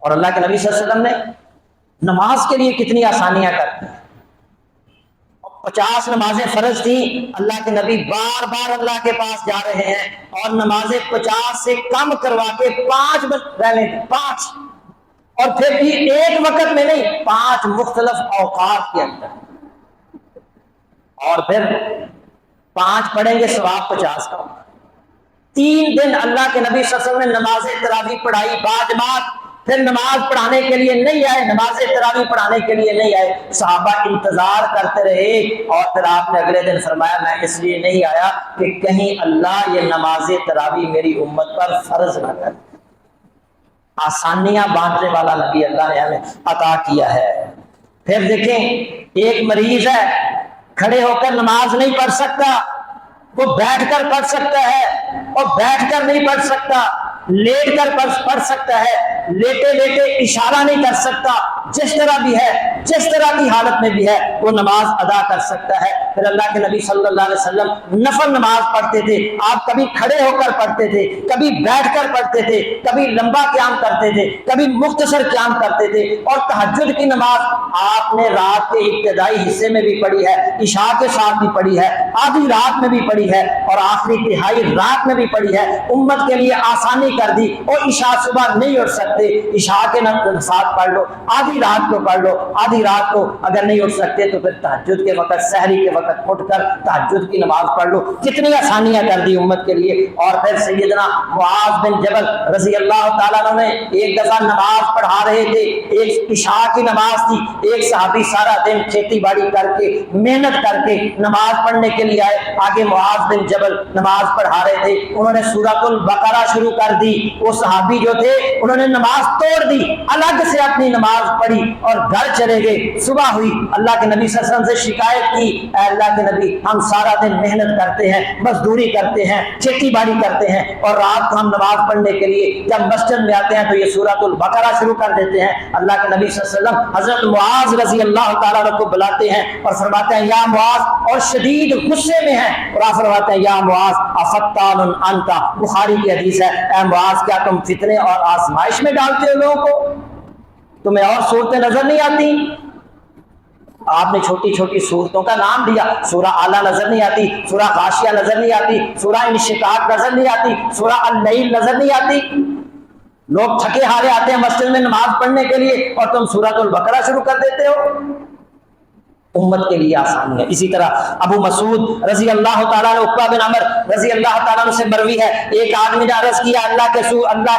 اور اللہ کے نبی صلی اللہ علیہ وسلم نے نماز کے لیے کتنی آسانیاں کر دی. 50 نمازیں فرض تھی، اللہ کے نبی بار بار اللہ کے پاس جا رہے ہیں اور نمازیں 50 سے کم کروا کے 5 رہنے دی، 5، اور پھر بھی ایک وقت میں نہیں، 5 مختلف اوقات کے اندر. اور پھر 5 پڑھیں گے ثواب 50 کا. 3 دن اللہ کے نبی صلی اللہ علیہ وسلم نے نماز تراویح پڑھائی باجماعت. پھر نماز پڑھانے کے لیے نہیں آئے، نماز تراویح پڑھانے کے لیے نہیں آئے، صحابہ انتظار کرتے رہے. اور پھر آپ نے اگلے دن فرمایا میں اس لیے نہیں آیا کہ کہیں اللہ یہ نماز تراویح میری امت پر فرض نہ کر. آسانیاں بانٹنے والا نبی اللہ نے ہمیں عطا کیا ہے. پھر دیکھیں ایک مریض ہے، کھڑے ہو کر نماز نہیں پڑھ سکتا، وہ بیٹھ کر پڑھ سکتا ہے، اور بیٹھ کر نہیں پڑھ سکتا، لیٹ کر پڑھ سکتا ہے، لیٹے لیٹے اشارہ نہیں کر سکتا. جس طرح بھی ہے، جس طرح کی حالت میں بھی ہے، وہ نماز ادا کر سکتا ہے. پھر اللہ کے نبی صلی اللہ علیہ وسلم نفل نماز پڑھتے تھے. آپ کبھی کھڑے ہو کر پڑھتے تھے، کبھی بیٹھ کر پڑھتے تھے، کبھی لمبا قیام کرتے تھے، کبھی مختصر قیام کرتے تھے. اور تہجد کی نماز آپ نے رات کے ابتدائی حصے میں بھی پڑھی ہے، عشاء کے ساتھ بھی پڑھی ہے، آدھی رات میں بھی پڑھی ہے، اور آخری تہائی رات میں بھی پڑھی ہے. امت کے لیے آسانی کر دی. اور عشاء صبح نہیں اٹھ سکتے، عشاء کے ساتھ پڑھ لو، آدھی رات کو پڑھ لو، آدھی رات کو اگر نہیں اٹھ سکتے تو پھر تہجد کے وقت، سحری کے وقت اٹھ کر تہجد کی نماز پڑھ لو. کتنی آسانیاں کر دی امت کے لیے. اور پھر سیدنا معاذ بن جبل رضی اللہ تعالیٰ عنہ نے ایک دفعہ نماز پڑھا رہے تھے، ایک عشاء کی نماز تھی. ایک صحابی سارا دن کھیتی باڑی کر کے محنت کر کے نماز پڑھنے کے لیے آئے. آگے معاذ بن جبل نماز پڑھا رہے تھے، انہوں نے سورۃ البقرہ شروع کر دی. وہ صحابی جو تھے انہوں نے نماز توڑ دی، الگ سے اپنی نماز پڑھی اور گھر چلے گئے. صبح ہوئی، اللہ کے نبی صلی اللہ علیہ وسلم سے شکایت کی، اے اللہ کے نبی ہم سارا دن محنت کرتے ہیں، مزدوری کرتے ہیں، کھیتی باڑی کرتے ہیں، اور رات کو ہم نماز پڑھنے کے لیے جب مسجد میں آتے ہیں تو یہ سورۃ البقرہ شروع کر دیتے ہیں. اللہ کے نبی صلی اللہ علیہ وسلم حضرت معاذ رضی اللہ تعالیٰ عنہ کو بلاتے ہیں اور فرماتے ہیں یا معاذ، اور شدید غصے میں ہیں، اور آپ فرماتے ہیں یا معاذ افتان انت، بخاری کی حدیث ہے، اے معاذ کیا تم فتنے اور آزمائش میں ڈالتے ہو لوگوں کو؟ تمہیں اور صورتیں نظر نہیں آتی؟ آپ نے چھوٹی چھوٹی صورتوں کا نام دیا، سورہ اعلیٰ نظر نہیں آتی، سورہ غاشیہ نظر نہیں آتی، سورہ انشقاق نظر نہیں آتی، سورہ اللیل نظر نہیں آتی. لوگ تھکے ہارے آتے ہیں مسجد میں نماز پڑھنے کے لیے اور تم سورۃ البقرہ شروع کر دیتے ہو. امت کے لیے آسانی ہے. اسی طرح ابو مسعود رضی اللہ تعالیٰ عنہ، عقبہ بن عمر رضی اللہ تعالیٰ عنہ سے مروی ہے، ایک آدمی نے عرض کیا اللہ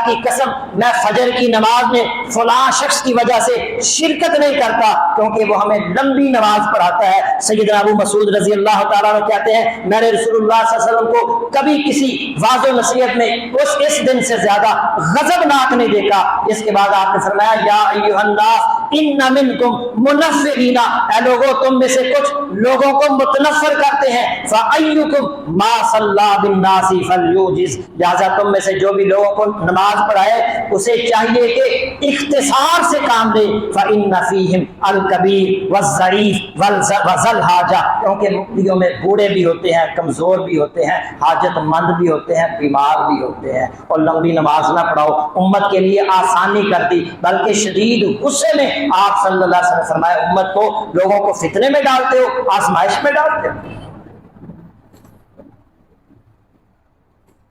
کی قسم میں فجر کی نماز میں فلاں شخص کی وجہ سے شرکت نہیں کرتا کیونکہ وہ ہمیں لمبی نماز پڑھاتا ہے. سیدنا ابو مسعود رضی اللہ تعالیٰ عنہ کہتے ہیں میں نے رسول اللہ صلی اللہ علیہ وسلم کو کبھی کسی واعظ و نصیحت میں اس دن سے زیادہ غضبناک نہیں دیکھا. اس کے بعد آپ نے فرمایا یا ایھا الناس ان منکم منفرین، اے لوگوں تم میں سے کچھ لوگوں کو متنفر کرتے ہیں. فَأَيُّكُمْ مَا صَلَّى بِالنَّاسِ فَلْيُوجِزْ، لہذا تم میں سے جو بھی لوگوں کو نماز پڑھائے اسے چاہیے کہ اختصار سے کام دے. فَإِنَّ فِيهِمْ الْكَبِيرَ وَالضَّعِيفَ وَذَا الْحَاجَةِ، کیونکہ مقتدیوں میں بوڑھے بھی ہوتے ہیں، کمزور بھی ہوتے ہیں، حاجت مند بھی ہوتے ہیں، بیمار بھی ہوتے ہیں. اور لمبی نماز نہ پڑھاؤ. امت کے لیے آسانی کر دی، بلکہ شدید غصے میں آپ صلی اللہ علیہ وسلم فرمایا امت کو لوگوں کو فتنے میں ڈالتے ہو، آزمائش میں ڈالتے ہو.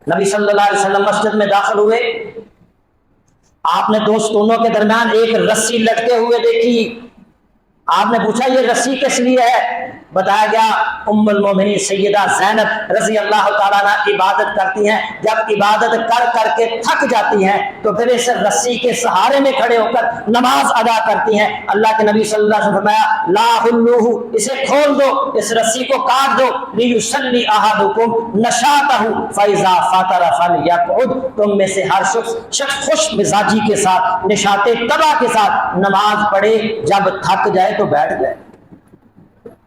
نبی صلی اللہ علیہ وسلم مسجد میں داخل ہوئے، آپ نے دو ستونوں کے درمیان ایک رسی لٹکے ہوئے دیکھی. آپ نے پوچھا یہ رسی کس لیے ہے؟ بتایا گیا ام المومنین سیدہ زینب رضی اللہ تعالیٰ عنہ عبادت کرتی ہیں، جب عبادت کر کر کے تھک جاتی ہیں تو پھر اس رسی کے سہارے میں کھڑے ہو کر نماز ادا کرتی ہیں. اللہ کے نبی صلی اللہ علیہ وسلم فرمایا لا حلوہ، اسے کھول دو، اس رسی کو کاٹ دو. لیصلی احدکم نشاطہ فاذا فطر فلیقعد، تم میں سے ہر شخص خوش مزاجی کے ساتھ، نشاط طبع کے ساتھ نماز پڑھے، جب تھک جائے تو بیٹھ جائے.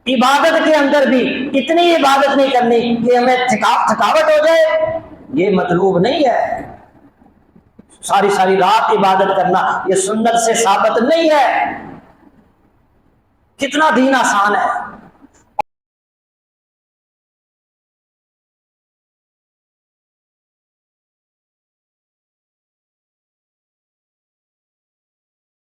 عبادت کے اندر بھی اتنی عبادت نہیں کرنی کہ ہمیں تھکاوٹ ہو جائے، یہ مطلوب نہیں ہے. ساری ساری رات عبادت کرنا یہ سنت سے ثابت نہیں ہے. کتنا دین آسان ہے.